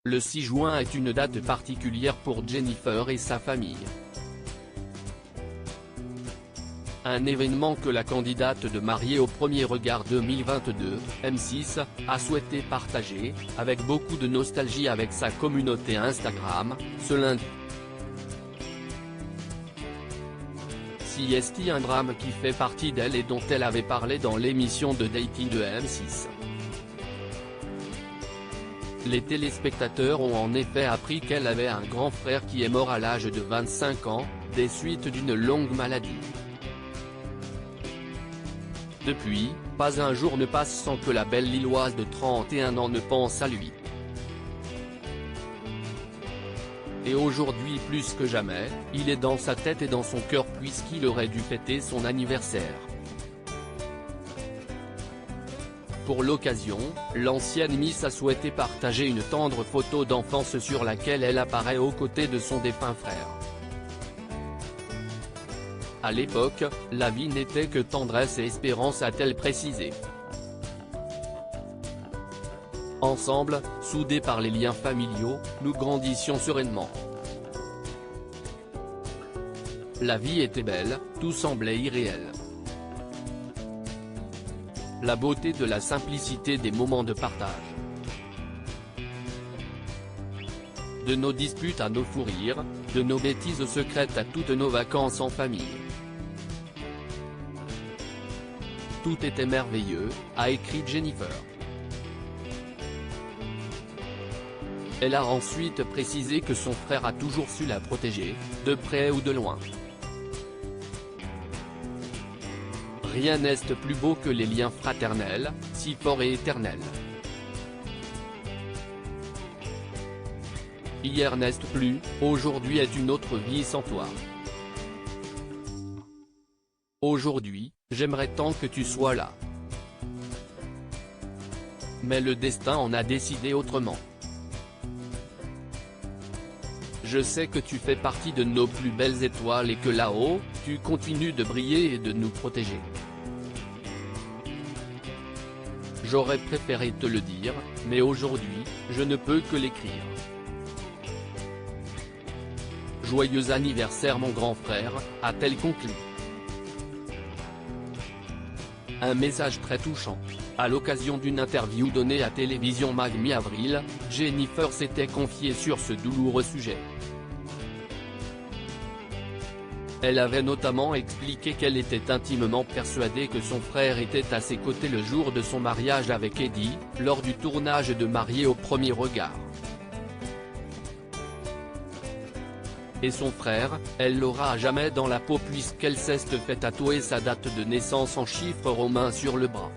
Le 6 juin est une date particulière pour Jennifer et sa famille. Un événement que la candidate de Mariée au premier regard 2022, M6, a souhaité partager, avec beaucoup de nostalgie avec sa communauté Instagram, ce lundi. Si est un drame qui fait partie d'elle et dont elle avait parlé dans l'émission de dating de M6. Les téléspectateurs ont en effet appris qu'elle avait un grand frère qui est mort à l'âge de 25 ans, des suites d'une longue maladie. Depuis, pas un jour ne passe sans que la belle Lilloise de 31 ans ne pense à lui. Et aujourd'hui plus que jamais, il est dans sa tête et dans son cœur puisqu'il aurait dû fêter son anniversaire. Pour l'occasion, l'ancienne Miss a souhaité partager une tendre photo d'enfance sur laquelle elle apparaît aux côtés de son défunt frère. À l'époque, la vie n'était que tendresse et espérance, a-t-elle précisé. Ensemble, soudés par les liens familiaux, nous grandissions sereinement. La vie était belle, tout semblait irréel. La beauté de la simplicité des moments de partage. De nos disputes à nos fous rires, de nos bêtises secrètes à toutes nos vacances en famille. Tout était merveilleux, a écrit Jennifer. Elle a ensuite précisé que son frère a toujours su la protéger, de près ou de loin. Rien n'est plus beau que les liens fraternels, si forts et éternels. Hier n'est plus, aujourd'hui est une autre vie sans toi. Aujourd'hui, j'aimerais tant que tu sois là. Mais le destin en a décidé autrement. Je sais que tu fais partie de nos plus belles étoiles et que là-haut, tu continues de briller et de nous protéger. J'aurais préféré te le dire, mais aujourd'hui, je ne peux que l'écrire. Joyeux anniversaire mon grand frère, a-t-elle conclu. Un message très touchant. À l'occasion d'une interview donnée à Télévision Mag mi-avril, Jennifer s'était confiée sur ce douloureux sujet. Elle avait notamment expliqué qu'elle était intimement persuadée que son frère était à ses côtés le jour de son mariage avec Eddie, lors du tournage de Mariée au premier regard. Et son frère, elle l'aura à jamais dans la peau puisqu'elle s'est fait tatouer sa date de naissance en chiffres romains sur le bras.